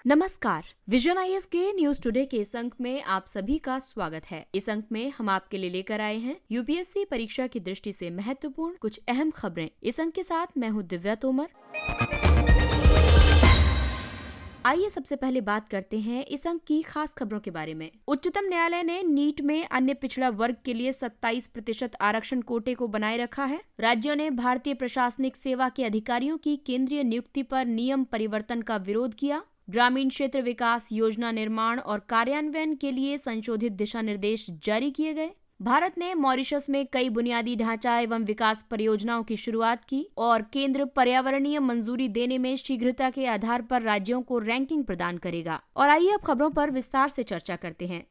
नमस्कार, vision IAS के news today के इस अंक में आप सभी का स्वागत है। इस अंक में हम आपके लिए लेकर आए हैं यूपीएससी परीक्षा की दृष्टि से महत्वपूर्ण कुछ अहम खबरें। इस अंक के साथ मैं हूं दिव्या तोमर। आइए सबसे पहले बात करते हैं इस अंक की खास खबरों के बारे में। उच्चतम न्यायालय ने नीट में अन्य पिछड़ा वर्ग के लिए 27% आरक्षण कोटे को बनाए रखा है। राज्यों ने भारतीय प्रशासनिक सेवा के अधिकारियों की केंद्रीय नियुक्ति पर नियम परिवर्तन का विरोध किया। ग्रामीण क्षेत्र विकास योजना निर्माण और कार्यान्वयन के लिए संशोधित दिशा निर्देश जारी किए गए। भारत ने मॉरिशस में कई बुनियादी ढांचा एवं विकास परियोजनाओं की शुरुआत की और केंद्र पर्यावरणीय मंजूरी देने में शीघ्रता के आधार पर राज्यों को रैंकिंग प्रदान करेगा। और आइए अब खबरों पर विस्तार से चर्चा करते हैं।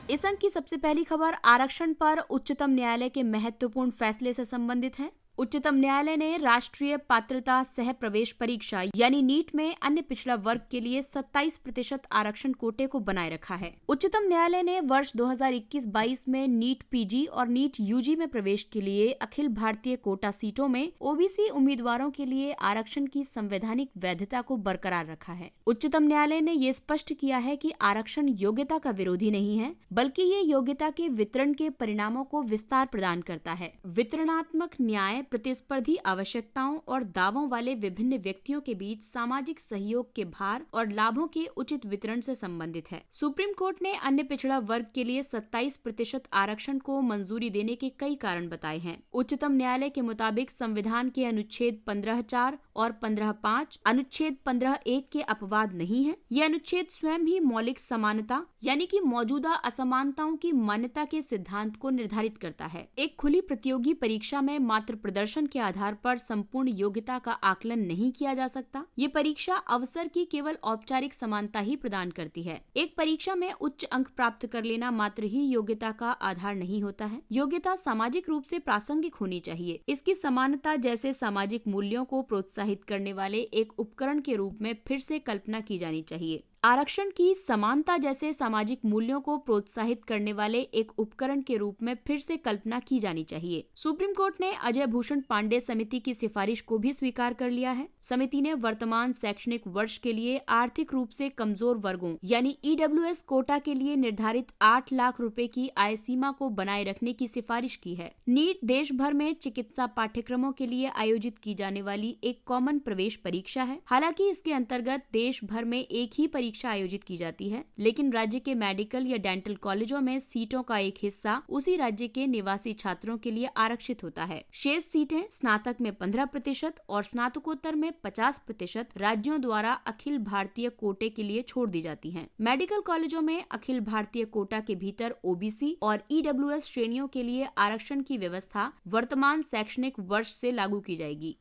इस अंक की सबसे पहली खबर आरक्षण पर उच्चतम न्यायालय के महत्वपूर्ण फैसले से संबंधित है। उच्चतम न्यायालय ने राष्ट्रीय पात्रता सह प्रवेश परीक्षा यानी नीट में अन्य पिछड़ा वर्ग के लिए 27% आरक्षण कोटे को बनाए रखा है। उच्चतम न्यायालय ने वर्ष 2021-22 में नीट पीजी और नीट यूजी में प्रवेश के लिए अखिल भारतीय कोटा सीटों में ओबीसी उम्मीदवारों के लिए आरक्षण की संवैधानिक वैधता को बरकरार रखा है। उच्चतम न्यायालय ने ये स्पष्ट किया है कि आरक्षण योग्यता का विरोधी नहीं है, बल्कि ये योग्यता के वितरण के परिणामों को विस्तार प्रदान करता है। वितरणात्मक न्याय प्रतिस्पर्धी आवश्यकताओं और दावों वाले विभिन्न व्यक्तियों के बीच सामाजिक सहयोग के भार और लाभों के उचित वितरण से संबंधित है। सुप्रीम कोर्ट ने अन्य पिछड़ा वर्ग के लिए 27% आरक्षण को मंजूरी देने के कई कारण बताए हैं। उच्चतम न्यायालय के मुताबिक संविधान के अनुच्छेद 15(4) और 15(5) अनुच्छेद 15(1) के अपवाद नहीं है। ये अनुच्छेद स्वयं ही मौलिक समानता यानी कि मौजूदा असमानताओं की मान्यता के सिद्धांत को निर्धारित करता है। एक खुली प्रतियोगी परीक्षा में मात्र प्रदर्शन के आधार पर संपूर्ण योग्यता का आकलन नहीं किया जा सकता। ये परीक्षा अवसर की केवल औपचारिक समानता ही प्रदान करती है। एक परीक्षा में उच्च अंक प्राप्त कर लेना मात्र ही योग्यता का आधार नहीं होता है। योग्यता सामाजिक रूप से प्रासंगिक होनी चाहिए। इसकी समानता जैसे सामाजिक मूल्यों को प्रोत्साहित करने वाले एक उपकरण के रूप में फिर से कल्पना की जानी चाहिए। आरक्षण की समानता जैसे सामाजिक मूल्यों को प्रोत्साहित करने वाले एक उपकरण के रूप में फिर से कल्पना की जानी चाहिए। सुप्रीम कोर्ट ने अजय भूषण पांडे समिति की सिफारिश को भी स्वीकार कर लिया है। समिति ने वर्तमान शैक्षणिक वर्ष के लिए आर्थिक रूप से कमजोर वर्गों यानी ईडब्ल्यूएस कोटा के लिए निर्धारित 8 लाख रुपए की आय सीमा को बनाए रखने की सिफारिश की है। नीट देश भर में चिकित्सा पाठ्यक्रमों के लिए आयोजित की जाने वाली एक कॉमन प्रवेश परीक्षा है। हालांकि इसके अंतर्गत देश भर में एक ही परीक्षा आयोजित की जाती है, लेकिन राज्य के मेडिकल या डेंटल कॉलेजों में सीटों का एक हिस्सा उसी राज्य के निवासी छात्रों के लिए आरक्षित होता है। शेष सीटें स्नातक में 15% और स्नातकोत्तर में 50% राज्यों द्वारा अखिल भारतीय कोटे के लिए छोड़ दी जाती हैं। मेडिकल कॉलेजों में अखिल भारतीय कोटा के भीतर ओबीसी और ईडब्ल्यूएस श्रेणियों के लिए आरक्षण की व्यवस्था वर्तमान शैक्षणिक वर्ष से लागू की जाएगी।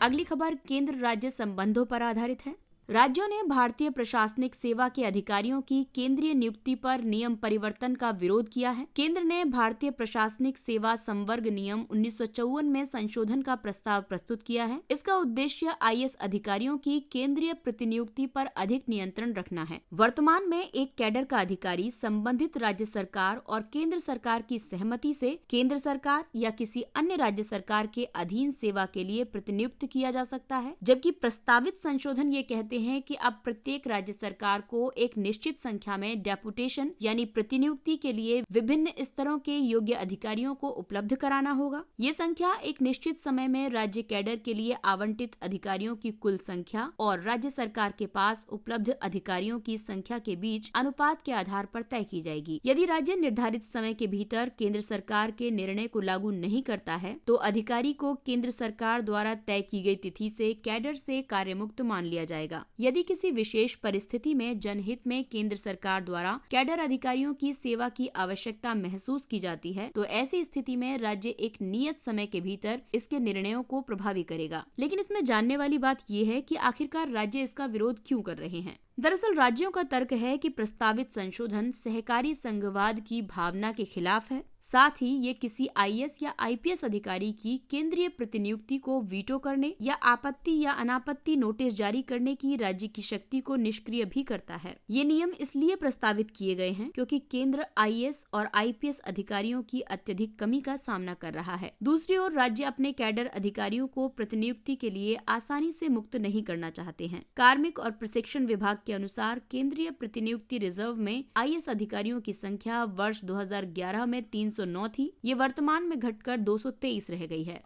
अगली खबर केंद्र राज्य संबंधों पर आधारित है। राज्यों ने भारतीय प्रशासनिक सेवा के अधिकारियों की केंद्रीय नियुक्ति पर नियम परिवर्तन का विरोध किया है। केंद्र ने भारतीय प्रशासनिक सेवा संवर्ग नियम 1954 में संशोधन का प्रस्ताव प्रस्तुत किया है। इसका उद्देश्य आईएएस अधिकारियों की केंद्रीय प्रतिनियुक्ति पर अधिक नियंत्रण रखना है। वर्तमान में एक कैडर का अधिकारी संबंधित राज्य सरकार और केंद्र सरकार की सहमति से केंद्र सरकार या किसी अन्य राज्य सरकार के अधीन सेवा के लिए प्रतिनियुक्त किया जा सकता है, जबकि प्रस्तावित संशोधन ये कहते हैं कि अब प्रत्येक राज्य सरकार को एक निश्चित संख्या में डेपुटेशन यानी प्रतिनियुक्ति के लिए विभिन्न स्तरों के योग्य अधिकारियों को उपलब्ध कराना होगा। ये संख्या एक निश्चित समय में राज्य कैडर के लिए आवंटित अधिकारियों की कुल संख्या और राज्य सरकार के पास उपलब्ध अधिकारियों की संख्या के बीच अनुपात के आधार पर तय की जाएगी। यदि राज्य निर्धारित समय के भीतर केंद्र सरकार के निर्णय को लागू नहीं करता है, तो अधिकारी को केंद्र सरकार द्वारा तय की गई तिथि से कैडर से कार्यमुक्त मान लिया जाएगा। यदि किसी विशेष परिस्थिति में जनहित में केंद्र सरकार द्वारा कैडर अधिकारियों की सेवा की आवश्यकता महसूस की जाती है, तो ऐसी स्थिति में राज्य एक नियत समय के भीतर इसके निर्णयों को प्रभावी करेगा। लेकिन इसमें जानने वाली बात यह है कि आखिरकार राज्य इसका विरोध क्यों कर रहे हैं। दरअसल राज्यों का तर्क है कि प्रस्तावित संशोधन सहकारी संघवाद की भावना के खिलाफ है। साथ ही ये किसी आईएएस या आईपीएस अधिकारी की केंद्रीय प्रतिनियुक्ति को वीटो करने या आपत्ति या अनापत्ति नोटिस जारी करने की राज्य की शक्ति को निष्क्रिय भी करता है। ये नियम इसलिए प्रस्तावित किए गए हैं क्योंकि केंद्र आईएएस और आईपीएस अधिकारियों की अत्यधिक कमी का सामना कर रहा है। दूसरी ओर राज्य अपने कैडर अधिकारियों को प्रतिनियुक्ति के लिए आसानी से मुक्त नहीं करना चाहते हैं। कार्मिक और प्रशिक्षण विभाग के अनुसार केंद्रीय प्रतिनियुक्ति रिजर्व में आईएएस अधिकारियों की संख्या वर्ष 2011 में 309 थी। ये वर्तमान में घटकर 223 रह गई है।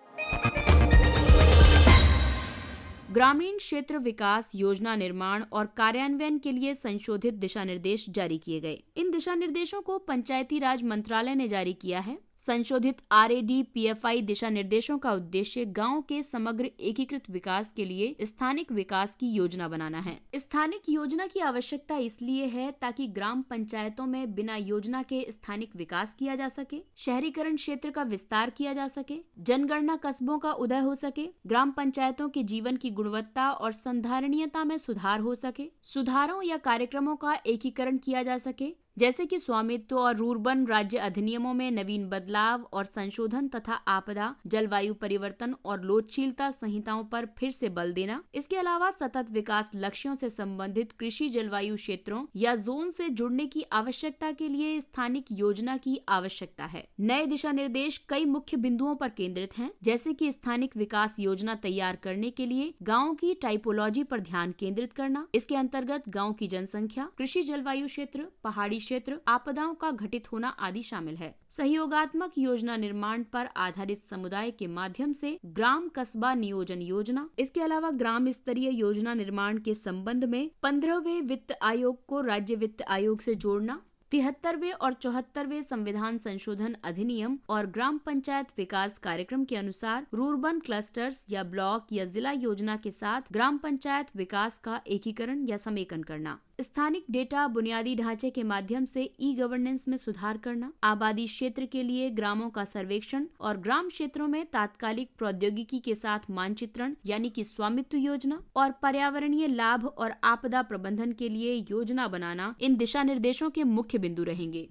ग्रामीण क्षेत्र विकास योजना निर्माण और कार्यान्वयन के लिए संशोधित दिशा निर्देश जारी किए गए। इन दिशा निर्देशों को पंचायती राज मंत्रालय ने जारी किया है। संशोधित RAD-PFI दिशा निर्देशों का उद्देश्य गांव के समग्र एकीकृत विकास के लिए स्थानिक विकास की योजना बनाना है। स्थानिक योजना की आवश्यकता इसलिए है ताकि ग्राम पंचायतों में बिना योजना के स्थानिक विकास किया जा सके, शहरीकरण क्षेत्र का विस्तार किया जा सके, जनगणना कस्बों का उदय हो सके, ग्राम पंचायतों के जीवन की गुणवत्ता और संधारणीयता में सुधार हो सके, सुधारों या कार्यक्रमों का एकीकरण किया जा सके, जैसे कि स्वामित्व और रूर्बन राज्य अधिनियमों में नवीन बदलाव और संशोधन तथा आपदा, जलवायु परिवर्तन और लोचशीलता संहिताओं पर फिर से बल देना। इसके अलावा सतत विकास लक्ष्यों से संबंधित कृषि जलवायु क्षेत्रों या जोन से जुड़ने की आवश्यकता के लिए स्थानिक योजना की आवश्यकता है। नए दिशा निर्देश कई मुख्य बिंदुओं पर केंद्रित हैं, जैसे कि स्थानिक विकास योजना तैयार करने के लिए गाँव की टाइपोलॉजी पर ध्यान केंद्रित करना। इसके अंतर्गत गाँव की जनसंख्या, कृषि जलवायु क्षेत्र, पहाड़ी क्षेत्र, आपदाओं का घटित होना आदि शामिल है। सहयोगात्मक योजना निर्माण पर आधारित समुदाय के माध्यम से ग्राम कस्बा नियोजन योजना। इसके अलावा ग्राम स्तरीय योजना निर्माण के संबंध में 15वें वित्त आयोग को राज्य वित्त आयोग से जोड़ना। 73वें और 74वें संविधान संशोधन अधिनियम और ग्राम पंचायत विकास कार्यक्रम के अनुसार रूर्बन क्लस्टर्स या ब्लॉक या जिला योजना के साथ ग्राम पंचायत विकास का एकीकरण या समेकन करना। स्थानिक डेटा बुनियादी ढांचे के माध्यम से ई-गवर्नेंस में सुधार करना। आबादी क्षेत्र के लिए ग्रामों का सर्वेक्षण और ग्राम क्षेत्रों में तात्कालिक प्रौद्योगिकी के साथ मानचित्रण यानी कि स्वामित्व योजना और पर्यावरणीय लाभ और आपदा प्रबंधन के लिए योजना बनाना इन दिशा निर्देशों के मुख्य बिंदु रहेंगे।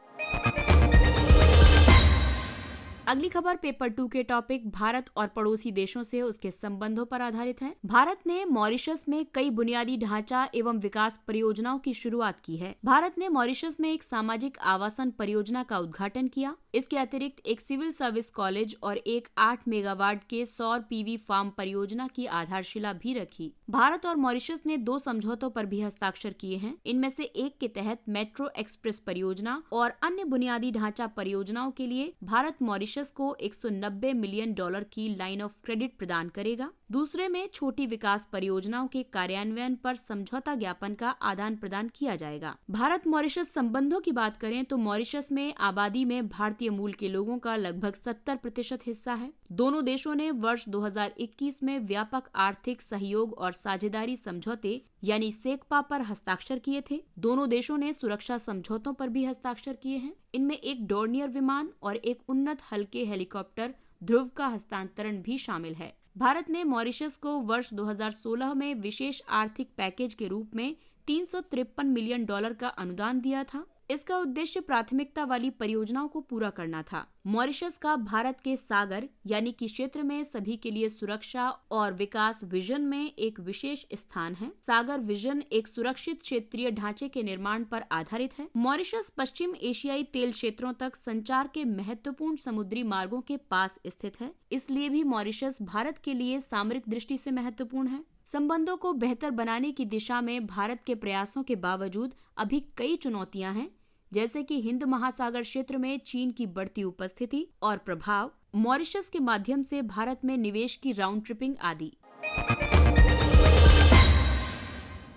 अगली खबर पेपर 2 के टॉपिक भारत और पड़ोसी देशों से उसके संबंधों पर आधारित है। भारत ने मॉरिशस में कई बुनियादी ढांचा एवं विकास परियोजनाओं की शुरुआत की है। भारत ने मॉरिशस में एक सामाजिक आवासन परियोजना का उद्घाटन किया। इसके अतिरिक्त एक सिविल सर्विस कॉलेज और एक 8 मेगावाट के सौर PV फार्म परियोजना की आधारशिला भी रखी। भारत और मॉरिशस ने 2 समझौतों पर भी हस्ताक्षर किए हैं। इनमें से एक के तहत मेट्रो एक्सप्रेस परियोजना और अन्य बुनियादी ढांचा परियोजनाओं के लिए भारत मॉरिशस को $190 मिलियन की लाइन ऑफ क्रेडिट प्रदान करेगा। दूसरे में छोटी विकास परियोजनाओं के कार्यान्वयन पर समझौता ज्ञापन का आदान प्रदान किया जाएगा। भारत मॉरिशस संबंधों की बात करें तो मॉरिशस में आबादी में भारतीय मूल के लोगों का लगभग 70% हिस्सा है। दोनों देशों ने वर्ष 2021 में व्यापक आर्थिक सहयोग और साझेदारी समझौते यानी सेक्पा पर हस्ताक्षर किए थे। दोनों देशों ने सुरक्षा समझौतों पर भी हस्ताक्षर किए हैं। इनमें एक डोर्नियर विमान और एक उन्नत हल्के हेलीकॉप्टर ध्रुव का हस्तांतरण भी शामिल है। भारत ने मॉरिशस को वर्ष 2016 में विशेष आर्थिक पैकेज के रूप में $353 मिलियन का अनुदान दिया था। इसका उद्देश्य प्राथमिकता वाली परियोजनाओं को पूरा करना था। मॉरिशस का भारत के सागर यानी कि क्षेत्र में सभी के लिए सुरक्षा और विकास विजन में एक विशेष स्थान है। सागर विजन एक सुरक्षित क्षेत्रीय ढांचे के निर्माण पर आधारित है। मॉरिशस पश्चिम एशियाई तेल क्षेत्रों तक संचार के महत्वपूर्ण समुद्री मार्गों के पास स्थित है। इसलिए भी मॉरिशस भारत के लिए सामरिक दृष्टि से महत्वपूर्ण है। संबंधों को बेहतर बनाने की दिशा में भारत के प्रयासों के बावजूद अभी कई चुनौतियां हैं, जैसे कि हिंद महासागर क्षेत्र में चीन की बढ़ती उपस्थिति और प्रभाव, मॉरिशस के माध्यम से भारत में निवेश की राउंड ट्रिपिंग आदि।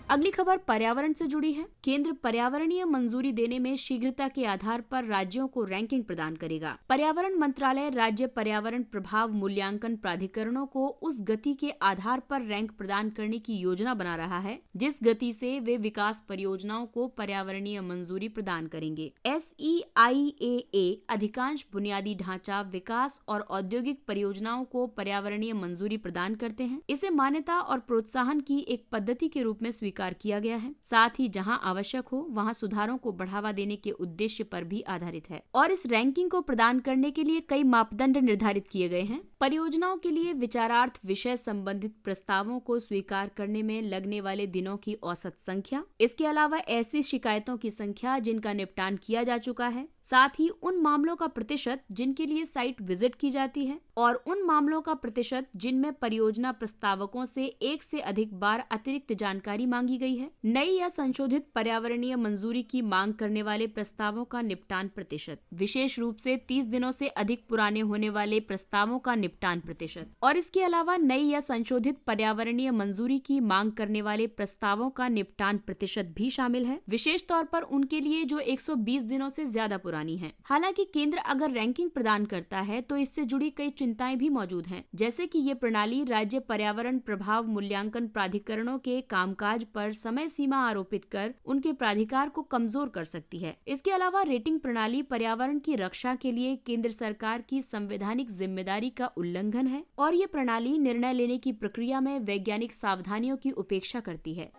अगली खबर पर्यावरण से जुड़ी है। केंद्र पर्यावरणीय मंजूरी देने में शीघ्रता के आधार पर राज्यों को रैंकिंग प्रदान करेगा। पर्यावरण मंत्रालय राज्य पर्यावरण प्रभाव मूल्यांकन प्राधिकरणों को उस गति के आधार पर रैंक प्रदान करने की योजना बना रहा है जिस गति से वे विकास परियोजनाओं को पर्यावरणीय मंजूरी प्रदान करेंगे। SEIAA अधिकांश बुनियादी ढांचा विकास और औद्योगिक परियोजनाओं को पर्यावरणीय मंजूरी प्रदान करते हैं। इसे मान्यता और प्रोत्साहन की एक पद्धति के रूप में स्वीकार स्वीकार किया गया है। साथ ही जहां आवश्यक हो वहां सुधारों को बढ़ावा देने के उद्देश्य पर भी आधारित है और इस रैंकिंग को प्रदान करने के लिए कई मापदंड निर्धारित किए गए हैं। परियोजनाओं के लिए विचारार्थ विषय संबंधित प्रस्तावों को स्वीकार करने में लगने वाले दिनों की औसत संख्या, इसके अलावा ऐसी शिकायतों की संख्या जिनका निपटान किया जा चुका है, साथ ही उन मामलों का प्रतिशत जिनके लिए साइट विजिट की जाती है और उन मामलों का प्रतिशत जिनमें परियोजना प्रस्तावकों से एक से अधिक बार अतिरिक्त जानकारी मांगी गई है। नई या संशोधित पर्यावरणीय मंजूरी की मांग करने वाले प्रस्तावों का निपटान प्रतिशत, विशेष रूप से 30 दिनों से अधिक पुराने होने वाले प्रस्तावों का निपटान प्रतिशत और इसके अलावा नई या संशोधित पर्यावरणीय मंजूरी की मांग करने वाले प्रस्तावों का निपटान प्रतिशत भी शामिल है, विशेष तौर पर उनके लिए जो 120 दिनों से ज्यादा पुरानी है। हालांकि केंद्र अगर रैंकिंग प्रदान करता है तो इससे जुड़ी कई चिंताएं भी मौजूद हैं, जैसे कि ये प्रणाली राज्य पर्यावरण प्रभाव मूल्यांकन प्राधिकरणों के कामकाज पर समय सीमा आरोपित कर उनके प्राधिकार को कमजोर कर सकती है। इसके अलावा रेटिंग प्रणाली पर्यावरण की रक्षा के लिए केंद्र सरकार की संवैधानिक जिम्मेदारी का उल्लंघन है और ये प्रणाली निर्णय लेने की प्रक्रिया में वैज्ञानिक सावधानियों की उपेक्षा करती है।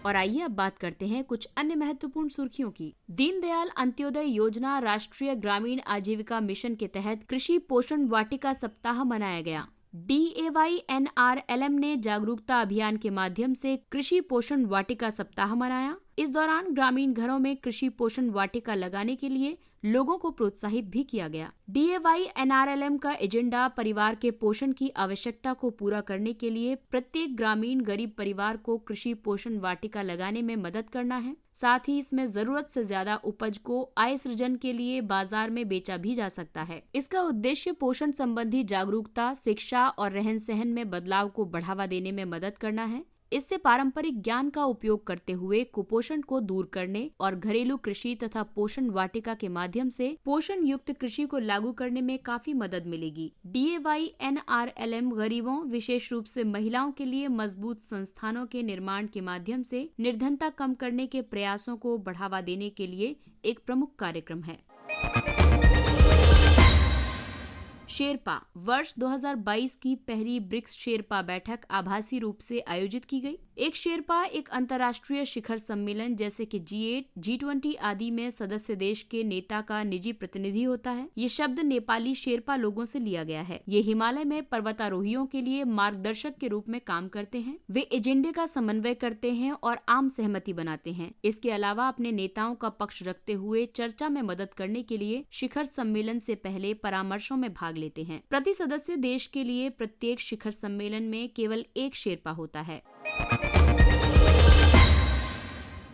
और आइए अब बात करते हैं कुछ अन्य महत्वपूर्ण सुर्खियों की। दीनदयाल अंत्योदय योजना राष्ट्रीय ग्रामीण आजीविका मिशन के तहत कृषि पोषण वाटिका सप्ताह मनाया गया। DAYNRLM ने जागरूकता अभियान के माध्यम से कृषि पोषण वाटिका सप्ताह मनाया। इस दौरान ग्रामीण घरों में कृषि पोषण वाटिका लगाने के लिए लोगों को प्रोत्साहित भी किया गया। DAYNRLM का एजेंडा परिवार के पोषण की आवश्यकता को पूरा करने के लिए प्रत्येक ग्रामीण गरीब परिवार को कृषि पोषण वाटिका लगाने में मदद करना है। साथ ही इसमें जरूरत से ज्यादा उपज को आय सृजन के लिए बाजार में बेचा भी जा सकता है। इसका उद्देश्य पोषण संबंधी जागरूकता, शिक्षा और रहन सहन में बदलाव को बढ़ावा देने में मदद करना है। इससे पारंपरिक ज्ञान का उपयोग करते हुए कुपोषण को दूर करने और घरेलू कृषि तथा पोषण वाटिका के माध्यम से पोषण युक्त कृषि को लागू करने में काफी मदद मिलेगी। DAYNRLM गरीबों, विशेष रूप से महिलाओं के लिए मजबूत संस्थानों के निर्माण के माध्यम से निर्धनता कम करने के प्रयासों को बढ़ावा देने के लिए एक प्रमुख कार्यक्रम है। शेरपा वर्ष 2022 की पहली ब्रिक्स शेरपा बैठक आभासी रूप से आयोजित की गई। एक शेरपा एक अंतर्राष्ट्रीय शिखर सम्मेलन जैसे कि G8, G20 आदि में सदस्य देश के नेता का निजी प्रतिनिधि होता है। ये शब्द नेपाली शेरपा लोगों से लिया गया है। ये हिमालय में पर्वतारोहियों के लिए मार्गदर्शक के रूप में काम करते हैं। वे एजेंडे का समन्वय करते हैं और आम सहमति बनाते हैं। इसके अलावा अपने नेताओं का पक्ष रखते हुए चर्चा में मदद करने के लिए शिखर सम्मेलन से पहले परामर्शों में भाग लेते हैं। प्रति सदस्य देश के लिए प्रत्येक शिखर सम्मेलन में केवल एक शेरपा होता है।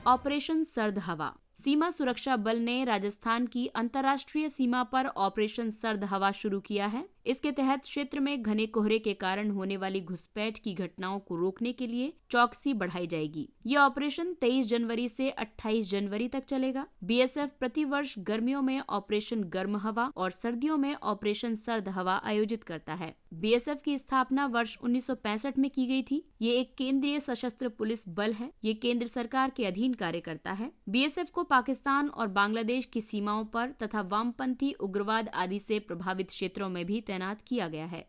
ऑपरेशन सर्द हवा। सीमा सुरक्षा बल ने राजस्थान की अंतर्राष्ट्रीय सीमा पर ऑपरेशन सर्द हवा शुरू किया है। इसके तहत क्षेत्र में घने कोहरे के कारण होने वाली घुसपैठ की घटनाओं को रोकने के लिए चौकसी बढ़ाई जाएगी। ये ऑपरेशन 23 जनवरी से 28 जनवरी तक चलेगा। BSF प्रतिवर्ष गर्मियों में ऑपरेशन गर्म हवा और सर्दियों में ऑपरेशन सर्द हवा आयोजित करता है। BSF की स्थापना वर्ष 1965 में की गई थी। ये एक केंद्रीय सशस्त्र पुलिस बल है। ये केंद्र सरकार के अधीन कार्य करता है। BSF को पाकिस्तान और बांग्लादेश की सीमाओं पर तथा वामपंथी उग्रवाद आदि से प्रभावित क्षेत्रों में भी तैनात किया गया है।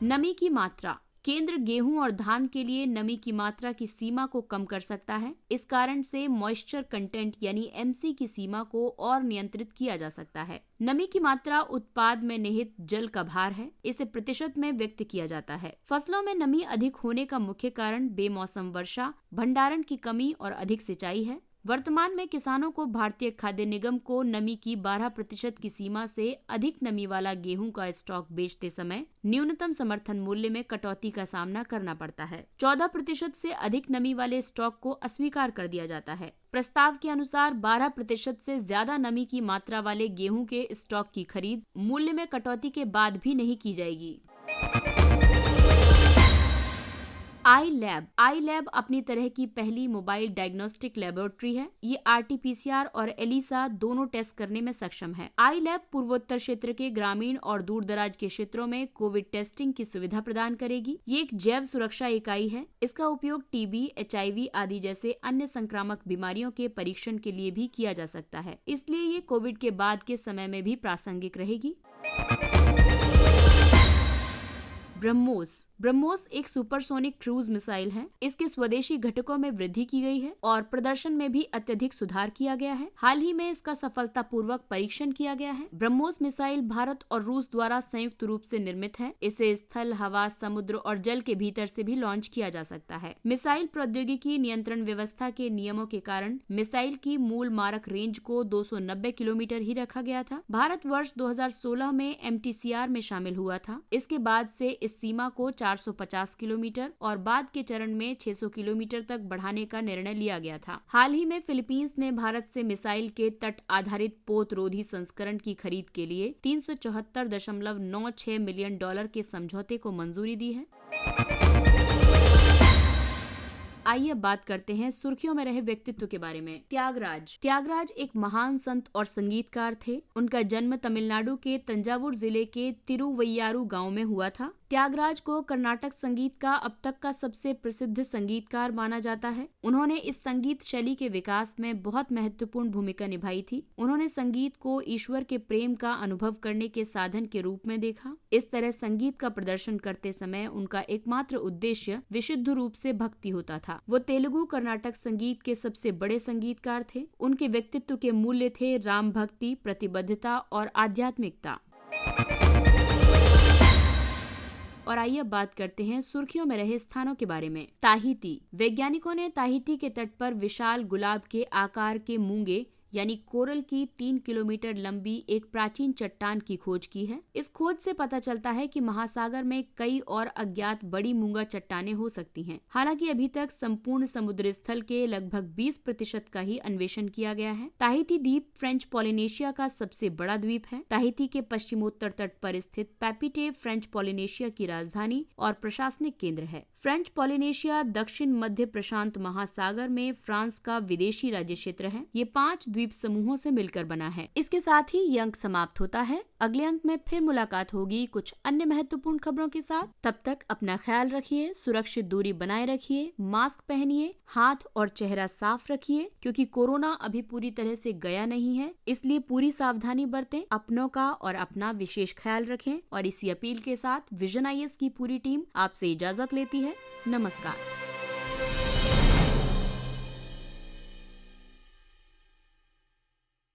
नमी की मात्रा। केंद्र गेहूं और धान के लिए नमी की मात्रा की सीमा को कम कर सकता है। इस कारण से मॉइस्चर कंटेंट यानी MC की सीमा को और नियंत्रित किया जा सकता है। नमी की मात्रा उत्पाद में निहित जल का भार है। इसे प्रतिशत में व्यक्त किया जाता है। फसलों में नमी अधिक होने का मुख्य कारण बेमौसम वर्षा, भंडारण की कमी और अधिक सिंचाई है। वर्तमान में किसानों को भारतीय खाद्य निगम को नमी की 12% की सीमा से अधिक नमी वाला गेहूं का स्टॉक बेचते समय न्यूनतम समर्थन मूल्य में कटौती का सामना करना पड़ता है। 14% से अधिक नमी वाले स्टॉक को अस्वीकार कर दिया जाता है। प्रस्ताव के अनुसार 12% से ज्यादा नमी की मात्रा वाले गेहूं के स्टॉक की खरीद मूल्य में कटौती के बाद भी नहीं की जाएगी। आई लैब अपनी तरह की पहली मोबाइल डायग्नोस्टिक लेबोरेटरी है। ये RT-PCR और ELISA दोनों टेस्ट करने में सक्षम है। आई लैब पूर्वोत्तर क्षेत्र के ग्रामीण और दूर दराज के क्षेत्रों में कोविड टेस्टिंग की सुविधा प्रदान करेगी। ये एक जैव सुरक्षा इकाई है। इसका उपयोग TB, HIV आदि जैसे अन्य संक्रामक बीमारियों के परीक्षण के लिए भी किया जा सकता है। इसलिए ये कोविड के बाद के समय में भी प्रासंगिक रहेगी। ब्रह्मोस एक सुपरसोनिक क्रूज मिसाइल है। इसके स्वदेशी घटकों में वृद्धि की गई है और प्रदर्शन में भी अत्यधिक सुधार किया गया है। हाल ही में इसका सफलतापूर्वक परीक्षण किया गया है। ब्रह्मोस मिसाइल भारत और रूस द्वारा संयुक्त रूप से निर्मित है। इसे स्थल, हवा, समुद्र और जल के भीतर से भी लॉन्च किया जा सकता है। मिसाइल प्रौद्योगिकी नियंत्रण व्यवस्था के नियमों के कारण मिसाइल की मूल मारक रेंज को 290 किलोमीटर ही रखा गया था। भारत वर्ष 2016 में MTCR में शामिल हुआ था। इसके बाद से इस सीमा को 450 किलोमीटर और बाद के चरण में 600 किलोमीटर तक बढ़ाने का निर्णय लिया गया था। हाल ही में फिलीपींस ने भारत से मिसाइल के तट आधारित पोत रोधी संस्करण की खरीद के लिए $374.96 मिलियन के समझौते को मंजूरी दी है। आइए अब बात करते हैं सुर्खियों में रहे व्यक्तित्व के बारे में। त्यागराज एक महान संत और संगीतकार थे। उनका जन्म तमिलनाडु के तंजावुर जिले के तिरुवैयारू गांव में हुआ था। त्यागराज को कर्नाटक संगीत का अब तक का सबसे प्रसिद्ध संगीतकार माना जाता है। उन्होंने इस संगीत शैली के विकास में बहुत महत्वपूर्ण भूमिका निभाई थी। उन्होंने संगीत को ईश्वर के प्रेम का अनुभव करने के साधन के रूप में देखा। इस तरह संगीत का प्रदर्शन करते समय उनका एकमात्र उद्देश्य विशुद्ध रूप से भक्ति होता था। वो तेलुगु कर्नाटक संगीत के सबसे बड़े संगीतकार थे। उनके व्यक्तित्व के मूल्य थे राम भक्ति, प्रतिबद्धता और आध्यात्मिकता। और आइए अब बात करते हैं सुर्खियों में रहे स्थानों के बारे में। ताहिती। वैज्ञानिकों ने ताहिती के तट पर विशाल गुलाब के आकार के मूंगे यानी कोरल की 3 किलोमीटर लंबी एक प्राचीन चट्टान की खोज की है। इस खोज से पता चलता है कि महासागर में कई और अज्ञात बड़ी मूंगा चट्टानें हो सकती हैं। हालांकि अभी तक संपूर्ण समुद्र स्थल के लगभग 20% का ही अन्वेषण किया गया है। ताहिती द्वीप फ्रेंच पॉलिनेशिया का सबसे बड़ा द्वीप है। ताहिती के पश्चिमोत्तर तट पर स्थित पैपीटे फ्रेंच पॉलिनेशिया की राजधानी और प्रशासनिक केंद्र है। फ्रेंच पॉलिनेशिया दक्षिण मध्य प्रशांत महासागर में फ्रांस का विदेशी राज्य क्षेत्र है। ये 5 द्वीप समूहों से मिलकर बना है। इसके साथ ही ये अंक समाप्त होता है। अगले अंक में फिर मुलाकात होगी कुछ अन्य महत्वपूर्ण खबरों के साथ। तब तक अपना ख्याल रखिए, सुरक्षित दूरी बनाए रखिए, मास्क पहनिए, हाथ और चेहरा साफ रखिए क्योंकि कोरोना अभी पूरी तरह से गया नहीं है। इसलिए पूरी सावधानी बरतें, अपनों का और अपना विशेष ख्याल रखें। और इसी अपील के साथ विजन IAS की पूरी टीम आपसे इजाजत लेती है। नमस्कार।